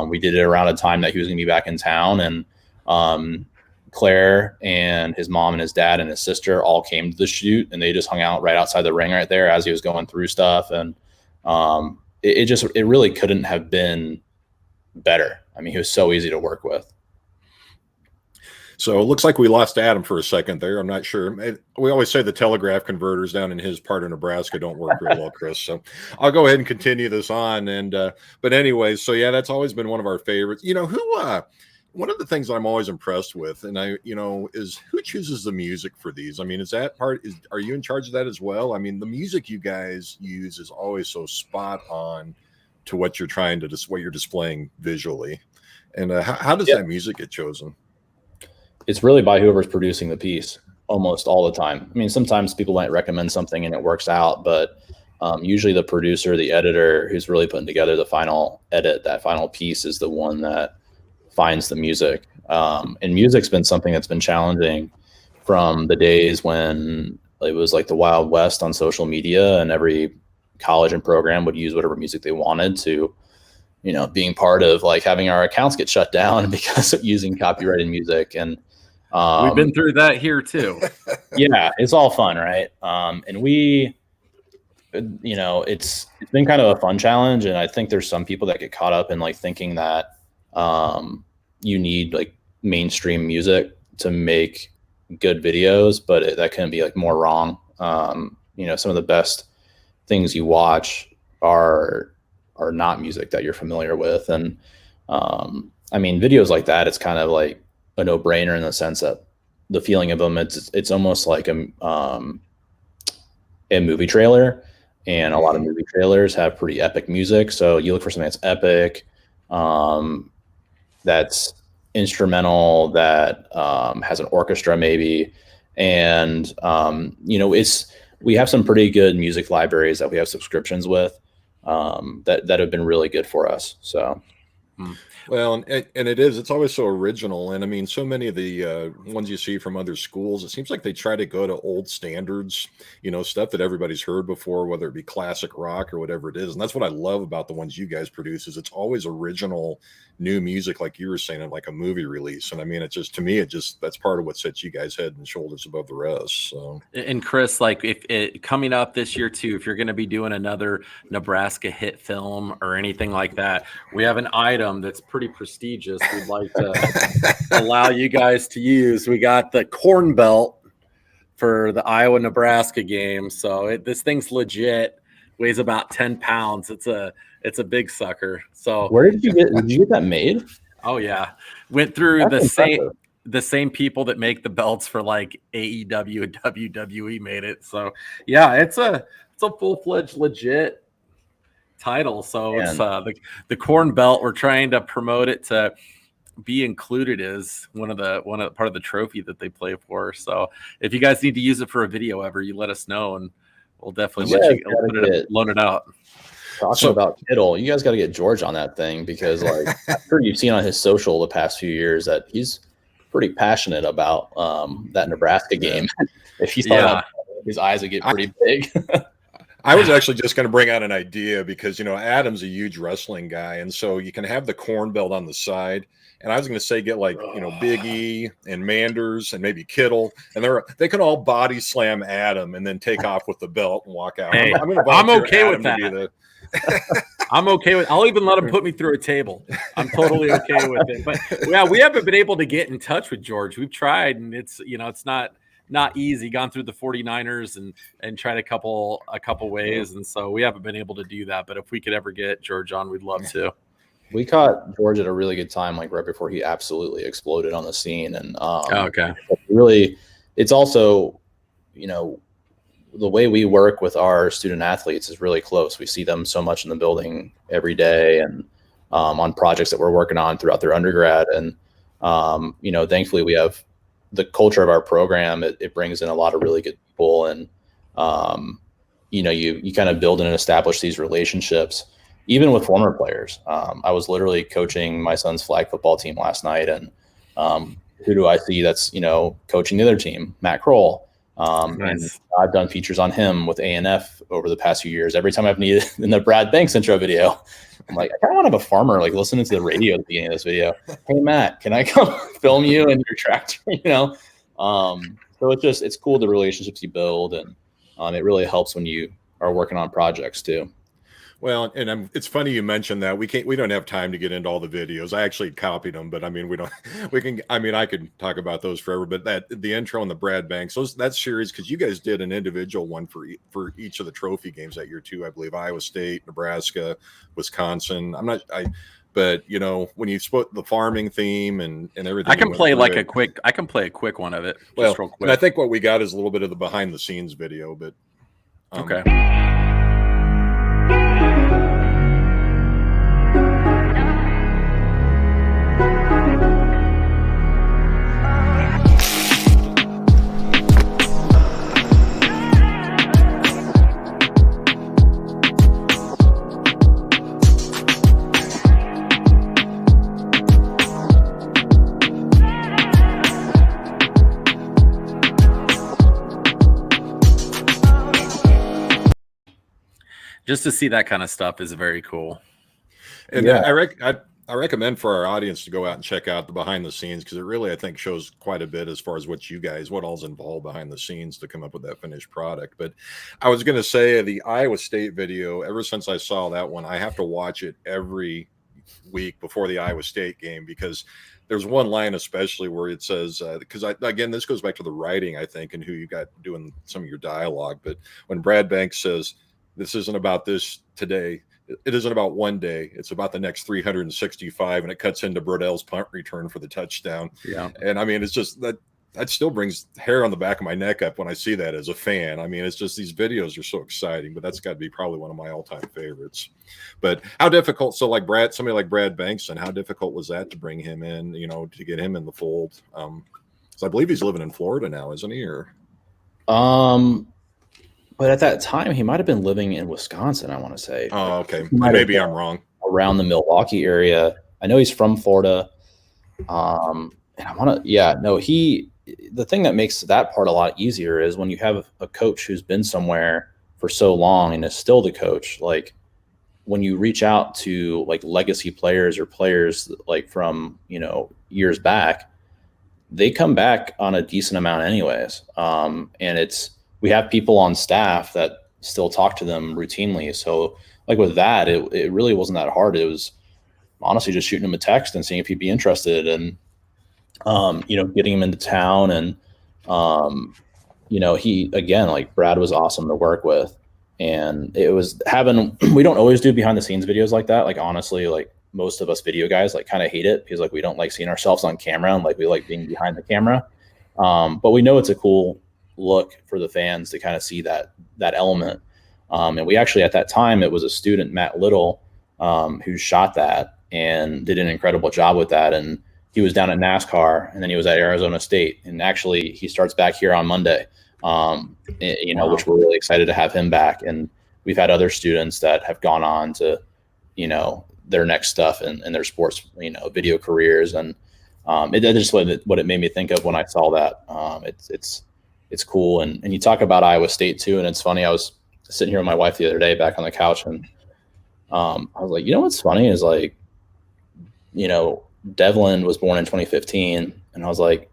[SPEAKER 3] we did it around a time that he was gonna be back in town, and Claire and his mom and his dad and his sister all came to the shoot, and they just hung out right outside the ring right there as he was going through stuff. And it really couldn't have been better. I mean, he was so easy to work with.
[SPEAKER 4] So it looks like we lost Adam for a second there. I'm not sure. We always say the telegraph converters down in his part of Nebraska don't work real well, Chris. So I'll go ahead and continue this on. And but anyways, so yeah, that's always been one of our favorites. One of the things I'm always impressed with, and is who chooses the music for these. I mean, are you in charge of that as well? I mean, the music you guys use is always so spot on to what you're what you're displaying visually. And how does that music get chosen?
[SPEAKER 3] It's really by whoever's producing the piece almost all the time. I mean, sometimes people might recommend something and it works out, but usually the producer, the editor who's really putting together the final edit, that final piece, is the one that finds the music. And music's been something that's been challenging from the days when it was like the Wild West on social media, and every college and program would use whatever music they wanted, to being part of like having our accounts get shut down because of using copyrighted music. And
[SPEAKER 2] we've been through that here too.
[SPEAKER 3] Yeah, it's all fun, right? And we, it's been kind of a fun challenge. And I think there's some people that get caught up in like thinking that you need like mainstream music to make good videos, but that can be like more wrong. Some of the best things you watch are not music that you're familiar with. And I mean, videos like that, it's kind of like a no-brainer in the sense that the feeling of them, it's almost like a movie trailer, and a lot of movie trailers have pretty epic music. So you look for something that's epic, that's instrumental, that has an orchestra maybe, and we have some pretty good music libraries that we have subscriptions with that have been really good for us. So.
[SPEAKER 4] Well, and it's always so original. And I mean, so many of the ones you see from other schools, it seems like they try to go to old standards, stuff that everybody's heard before, whether it be classic rock or whatever it is. And that's what I love about the ones you guys produce, is it's always original new music, like you were saying, like a movie release. And I mean, to me, that's part of what sets you guys head and shoulders above the rest. So.
[SPEAKER 2] And Chris, like if coming up this year too, if you're going to be doing another Nebraska hit film or anything like that, we have an item that's pretty prestigious we'd like to allow you guys to use. We got the corn belt for the Iowa-Nebraska game. So this thing's legit, weighs about 10 pounds. It's a big sucker. So
[SPEAKER 3] where did you get that made?
[SPEAKER 2] Oh yeah. Went through the same people that make the belts for like AEW and WWE made it. So yeah, it's a full-fledged legit title. So it's the corn belt. We're trying to promote it to be included as one of the part of the trophy that they play for. So if you guys need to use it for a video ever, you let us know and we'll definitely loan it out.
[SPEAKER 3] Talking about Kittle, you guys got to get George on that thing, because like I'm sure you've seen on his social the past few years that he's pretty passionate about that Nebraska game. If he thought his eyes would get pretty big.
[SPEAKER 4] I was actually just going to bring out an idea, because Adam's a huge wrestling guy, and so you can have the corn belt on the side. And I was going to say, get like Big E and Manders and maybe Kittle, and they can all body slam Adam and then take off with the belt and walk out.
[SPEAKER 2] Hey, I'm okay with that. I'm okay with. I'll even let him put me through a table. I'm totally okay with it. But yeah, we haven't been able to get in touch with George. We've tried, and it's it's not easy. Gone through the 49ers and tried a couple ways, and so we haven't been able to do that. But if we could ever get George on, we'd love to.
[SPEAKER 3] We caught George at a really good time, like right before he absolutely exploded on the scene. And
[SPEAKER 2] okay,
[SPEAKER 3] really, it's also, the way we work with our student athletes is really close. We see them so much in the building every day, and on projects that we're working on throughout their undergrad. And thankfully, we have the culture of our program. It brings in a lot of really good people, and you kind of build and establish these relationships. Even with former players. I was literally coaching my son's flag football team last night, and who do I see that's coaching the other team? Matt Kroll.
[SPEAKER 2] Nice.
[SPEAKER 3] And I've done features on him with A&F over the past few years. Every time I've needed in the Brad Banks intro video, I'm like, I kind of want to have a farmer like listening to the radio at the beginning of this video. Hey Matt, can I come film you and your tractor? So it's cool, the relationships you build, and it really helps when you are working on projects too.
[SPEAKER 4] Well, and it's funny you mentioned that. We don't have time to get into all the videos. I actually copied them, but I mean, I could talk about those forever, but the intro and the Brad Banks, that series, because you guys did an individual one for each of the trophy games that year too, I believe. Iowa State, Nebraska, Wisconsin. But when you split the farming theme and everything,
[SPEAKER 2] I can play a quick one of it.
[SPEAKER 4] Well,
[SPEAKER 2] just real quick.
[SPEAKER 4] And I think what we got is a little bit of the behind the scenes video, but
[SPEAKER 2] okay. Just to see that kind of stuff is very cool.
[SPEAKER 4] And I recommend for our audience to go out and check out the behind the scenes, because it really, I think, shows quite a bit as far as what all's involved behind the scenes to come up with that finished product. But I was going to say the Iowa State video, ever since I saw that one, I have to watch it every week before the Iowa State game, because there's one line especially where it says, because again, this goes back to the writing, I think, and who you got doing some of your dialogue. But when Brad Banks says, this isn't about this today, it isn't about one day, it's about the next 365, and it cuts into Brodell's punt return for the touchdown.
[SPEAKER 2] Yeah.
[SPEAKER 4] And I mean, it's just that that still brings hair on the back of my neck up when I see that as a fan. I mean, it's just these videos are so exciting, but that's got to be probably one of my all-time favorites. But how difficult? So like somebody like Brad Bankson, how difficult was that to bring him in, to get him in the fold? So I believe he's living in Florida now, isn't he? Or
[SPEAKER 3] but at that time he might've been living in Wisconsin, I want to say.
[SPEAKER 4] Oh, okay. Maybe I'm wrong.
[SPEAKER 3] Around the Milwaukee area. I know he's from Florida. And the thing that makes that part a lot easier is when you have a coach who's been somewhere for so long and is still the coach, like when you reach out to like legacy players or players like from, years back, they come back on a decent amount anyways. And we have people on staff that still talk to them routinely. So like with that, it really wasn't that hard. It was honestly just shooting him a text and seeing if he'd be interested, and getting him into town. And he, again, like Brad was awesome to work with, and it was we don't always do behind the scenes videos like that. Like honestly, like most of us video guys like kind of hate it because like we don't like seeing ourselves on camera, and like we like being behind the camera. But we know it's a cool look for the fans to kind of see that element. And we actually, at that time, it was a student, Matt Little, who shot that and did an incredible job with that. And he was down at NASCAR, and then he was at Arizona State. And actually he starts back here on Monday, which we're really excited to have him back. And we've had other students that have gone on to, their next stuff and their sports, video careers. And that's just what it made me think of when I saw that. It's cool. And you talk about Iowa State too. And it's funny, I was sitting here with my wife the other day back on the couch, and I was like, what's funny is like, Devlin was born in 2015, and I was like,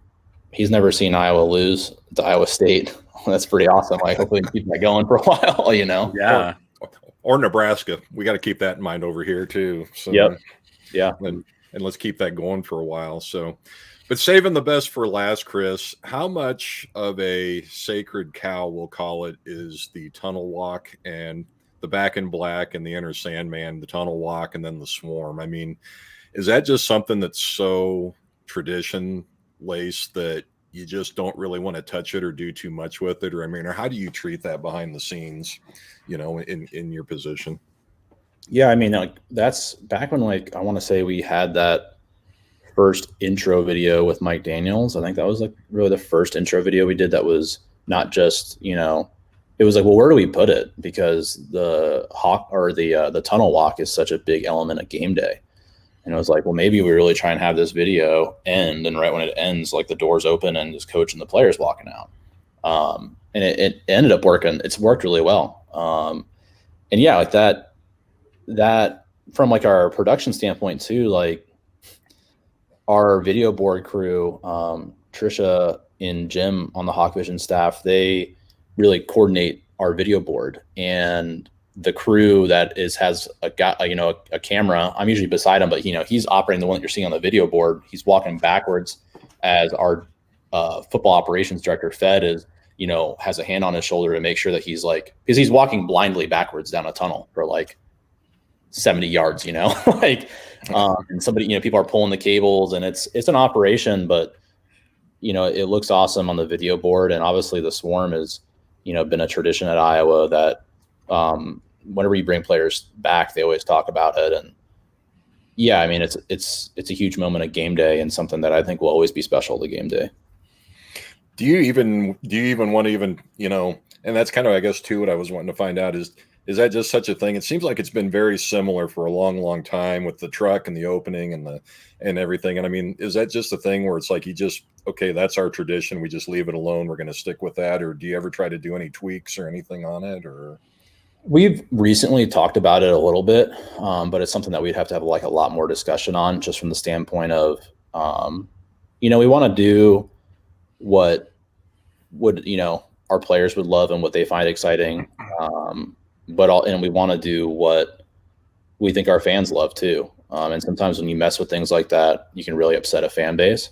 [SPEAKER 3] he's never seen Iowa lose to Iowa State. That's pretty awesome. Like, hopefully we can keep that going for a while,
[SPEAKER 2] Yeah.
[SPEAKER 4] Or Nebraska. We got to keep that in mind over here too. So,
[SPEAKER 3] yep. Yeah.
[SPEAKER 4] And let's keep that going for a while. So, but saving the best for last, Chris, how much of a sacred cow, we'll call it, is the tunnel walk and the Back in Black and the Enter Sandman, the tunnel walk, and then the swarm? I mean, is that just something that's so tradition laced that you just don't really want to touch it or do too much with it? Or, I mean, or how do you treat that behind the scenes, in your position?
[SPEAKER 3] Yeah. I mean, like that's back when, like, I want to say we had that first intro video with Mike Daniels. I think that was like really the first intro video we did that was not just, it was like, well, where do we put it? Because the the tunnel walk is such a big element of game day. And it was like, well, maybe we really try and have this video end, and right when it ends, like the doors open and just coach and the players walking out. And it ended up working. It's worked really well. And yeah, like that from like our production standpoint too, like our video board crew, Trisha and Jim on the Hawkvision staff, they really coordinate our video board. And the crew that has a camera, I'm usually beside him, but he's operating the one that you're seeing on the video board. He's walking backwards as our football operations director, Fed, has a hand on his shoulder to make sure that he's like, because he's walking blindly backwards down a tunnel for like 70 yards, like, and somebody, people are pulling the cables, and it's an operation, but it looks awesome on the video board. And obviously the swarm has, been a tradition at Iowa that, whenever you bring players back, they always talk about it. And yeah, I mean, it's a huge moment of game day, and something that I think will always be special to game day.
[SPEAKER 4] Do you even want to and that's kind of, I guess, too, what I was wanting to find out is that just such a thing? It seems like it's been very similar for a long, long time with the truck and the opening and everything. And I mean, is that just a thing where it's like, okay, that's our tradition, we just leave it alone, we're going to stick with that? Or do you ever try to do any tweaks or anything on it? Or
[SPEAKER 3] we've recently talked about it a little bit, but it's something that we'd have to have like a lot more discussion on, just from the standpoint of, we want to do what would, our players would love and what they find exciting. And we want to do what we think our fans love too. And sometimes when you mess with things like that, you can really upset a fan base.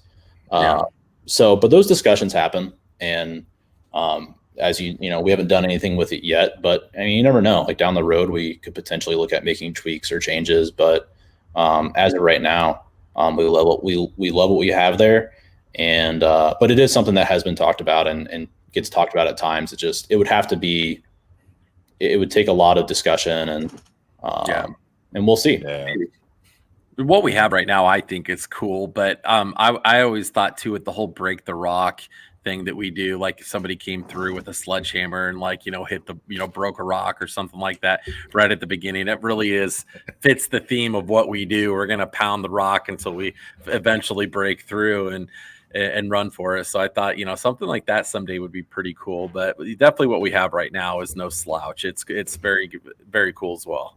[SPEAKER 3] But those discussions happen. And, as we haven't done anything with it yet, but I mean, you never know, like down the road, we could potentially look at making tweaks or changes. But, as of right now, we love what we have there. And but it is something that has been talked about and gets talked about at times. It would have to be, it would take a lot of discussion and we'll see.
[SPEAKER 4] Yeah.
[SPEAKER 2] What we have right now, I think is cool, but I always thought too, with the whole break the rock thing that we do, like if somebody came through with a sledgehammer and like, hit the, broke a rock or something like that right at the beginning, it really fits the theme of what we do. We're going to pound the rock until we eventually break through and run for it. So I thought, something like that someday would be pretty cool, but definitely what we have right now is no slouch. It's very, very cool as well.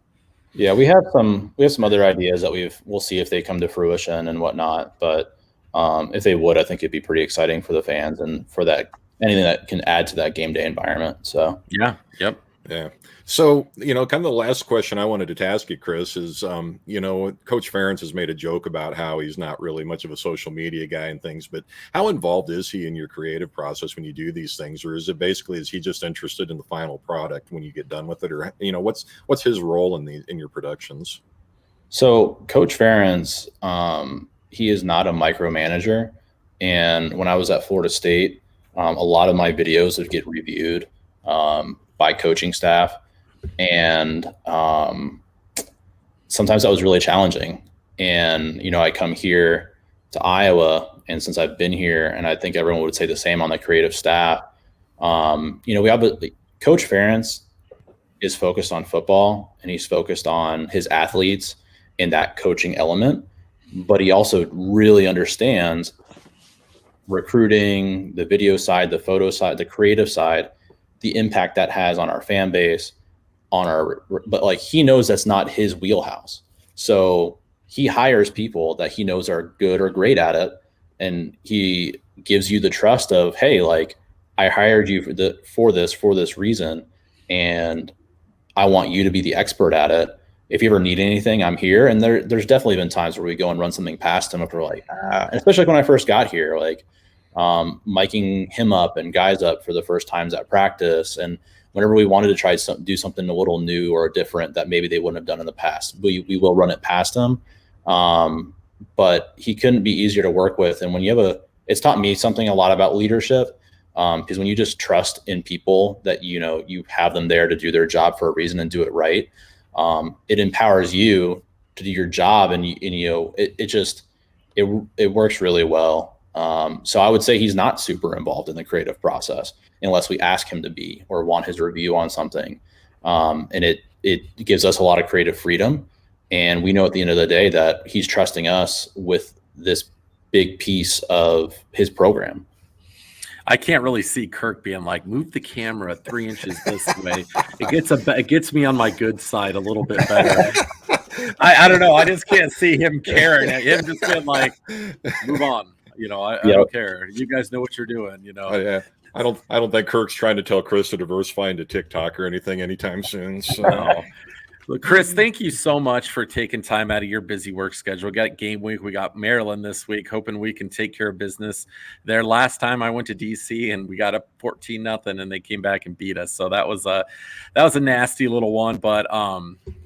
[SPEAKER 3] Yeah, we have some other ideas that we'll see if they come to fruition and whatnot. But if they would, I think it'd be pretty exciting for the fans and for that, anything that can add to that game day environment. So
[SPEAKER 2] yeah, yep.
[SPEAKER 4] Yeah. So, kind of the last question I wanted to ask you, Chris, is, Coach Ferentz has made a joke about how he's not really much of a social media guy and things, but how involved is he in your creative process when you do these things? Or is he just interested in the final product when you get done with it? Or, what's his role in your productions?
[SPEAKER 3] So Coach Ferentz, he is not a micromanager. And when I was at Florida State, a lot of my videos would get reviewed by coaching staff. And sometimes that was really challenging. And, I come here to Iowa, and since I've been here, and I think everyone would say the same on the creative staff, we have Coach Ferentz is focused on football, and he's focused on his athletes in that coaching element, but he also really understands recruiting, the video side, the photo side, the creative side, the impact that has on our fan base, but like he knows that's not his wheelhouse. So he hires people that he knows are good or great at it. And he gives you the trust of, hey, like I hired you for this reason. And I want you to be the expert at it. If you ever need anything, I'm here. And there's definitely been times where we go and run something past him if we're like, especially like when I first got here, like miking him up and guys up for the first times at practice. And whenever we wanted to try do something a little new or different that maybe they wouldn't have done in the past, we will run it past him. But he couldn't be easier to work with. And when it's taught me a lot about leadership, because when you just trust in people that, you have them there to do their job for a reason and do it right, it empowers you to do your job. And it works really well. So I would say he's not super involved in the creative process unless we ask him to be or want his review on something. And it gives us a lot of creative freedom. And we know at the end of the day that he's trusting us with this big piece of his program.
[SPEAKER 2] I can't really see Kirk being like, move the camera 3 inches this way. It gets me on my good side a little bit better. I don't know. I just can't see him caring. Him just being like, move on. I don't care. You guys know what you're doing.
[SPEAKER 4] Yeah. I don't think Kirk's trying to tell Chris to diversify into TikTok or anything anytime soon. So.
[SPEAKER 2] No. Well, Chris, thank you so much for taking time out of your busy work schedule. We got game week. We got Maryland this week, hoping we can take care of business there. Last time I went to DC and we got up 14-0 and they came back and beat us. So that was a nasty little one, but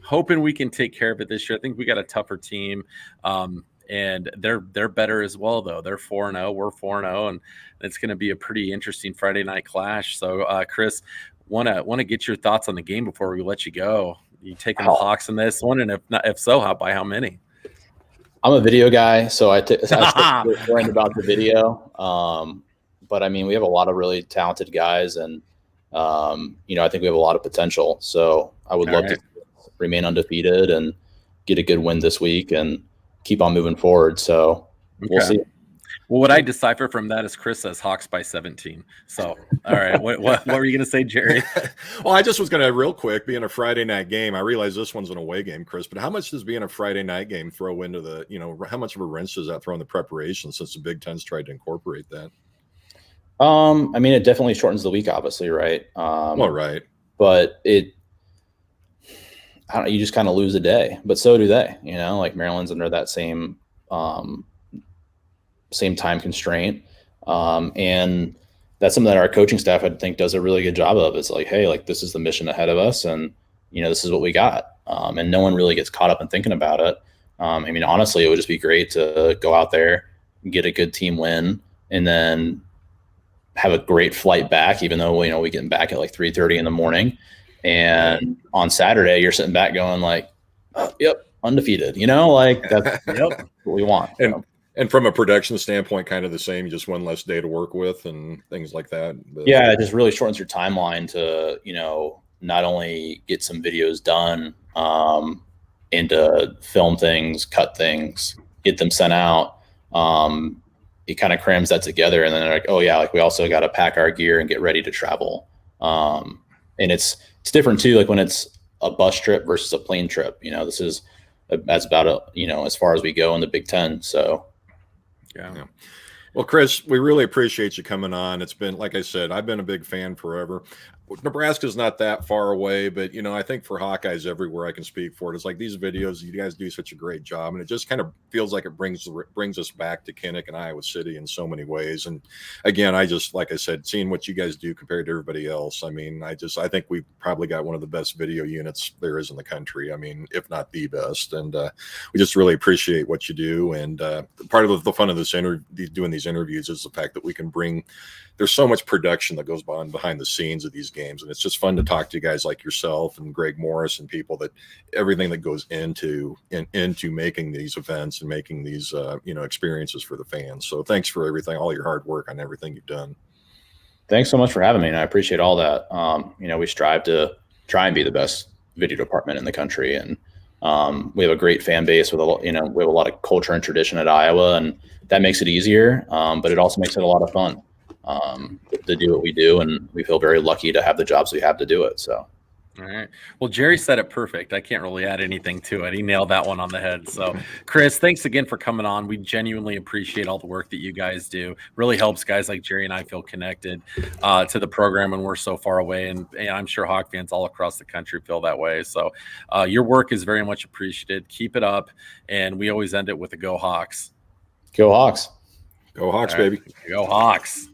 [SPEAKER 2] hoping we can take care of it this year. I think we got a tougher team. And they're better as well, though. They're 4-0. We're 4-0, and it's going to be a pretty interesting Friday night clash. So, Chris, want to get your thoughts on the game before we let you go. You taking the Hawks in this one, and if so, by how many?
[SPEAKER 3] I'm a video guy, so I learned about the video. But I mean, we have a lot of really talented guys, and I think we have a lot of potential. So I would love to remain undefeated and get a good win this week and keep on moving forward. So we'll see.
[SPEAKER 2] Well, what I decipher from that is Chris says Hawks by 17. So, all right. What were you going to say, Jerry?
[SPEAKER 4] Well, I just was going to real quick, being a Friday night game. I realize this one's an away game, Chris, but how much does being a Friday night game throw into the, how much of a wrench does that throw in the preparation since the Big Ten's tried to incorporate that?
[SPEAKER 3] I mean, it definitely shortens the week, obviously. Right.
[SPEAKER 4] Right.
[SPEAKER 3] But you just kind of lose a day, but so do they, like Maryland's under that same time constraint. And that's something that our coaching staff, I think, does a really good job of. It's like, hey, like this is the mission ahead of us and, this is what we got. And no one really gets caught up in thinking about it. I mean, honestly, it would just be great to go out there, get a good team win and then have a great flight back, even though, we get back at like 3:30 in the morning. And on Saturday, you're sitting back going like, oh, yep, undefeated, like that's what we want.
[SPEAKER 4] And from a production standpoint, kind of the same, just one less day to work with and things like that. But
[SPEAKER 3] yeah, it just really shortens your timeline to, not only get some videos done, and to film things, cut things, get them sent out. It kind of crams that together, and then they're like, oh yeah, like we also got to pack our gear and get ready to travel. And it's different too, like when it's a bus trip versus a plane trip. That's about as far as we go in the Big Ten. So
[SPEAKER 4] yeah. Well, Chris, we really appreciate you coming on. It's been, like I said, I've been a big fan forever. Nebraska's not that far away, but I think for Hawkeyes everywhere, I can speak for it. It's like these videos, you guys do such a great job, and it just kind of feels like it brings us back to Kinnick and Iowa City in so many ways. And again, like I said, seeing what you guys do compared to everybody else, I think we've probably got one of the best video units there is in the country. I mean, if not the best. And we just really appreciate what you do. And part of the fun of this doing these interviews is the fact that we can bring. There's so much production that goes on behind the scenes of these games, and it's just fun to talk to guys like yourself and Greg Morris and people that everything that goes into making these events and making these experiences for the fans. So thanks for everything, all your hard work on everything you've done.
[SPEAKER 3] Thanks so much for having me, and I appreciate all that. We strive to try and be the best video department in the country, and we have a great fan base with we have a lot of culture and tradition at Iowa, and that makes it easier, but it also makes it a lot of fun to do what we do, and we feel very lucky to have the jobs we have to do it. So
[SPEAKER 2] all right. Well, Jerry said it perfect. I can't really add anything to it. He nailed that one on the head. So Chris, thanks again for coming on. We genuinely appreciate all the work that you guys do. Really helps guys like Jerry and I feel connected to the program when we're so far away, and I'm sure Hawk fans all across the country feel that way. So your work is very much appreciated. Keep it up, and we always end it with a Go Hawks.
[SPEAKER 3] Go Hawks.
[SPEAKER 4] Go Hawks, baby.
[SPEAKER 2] Go Hawks.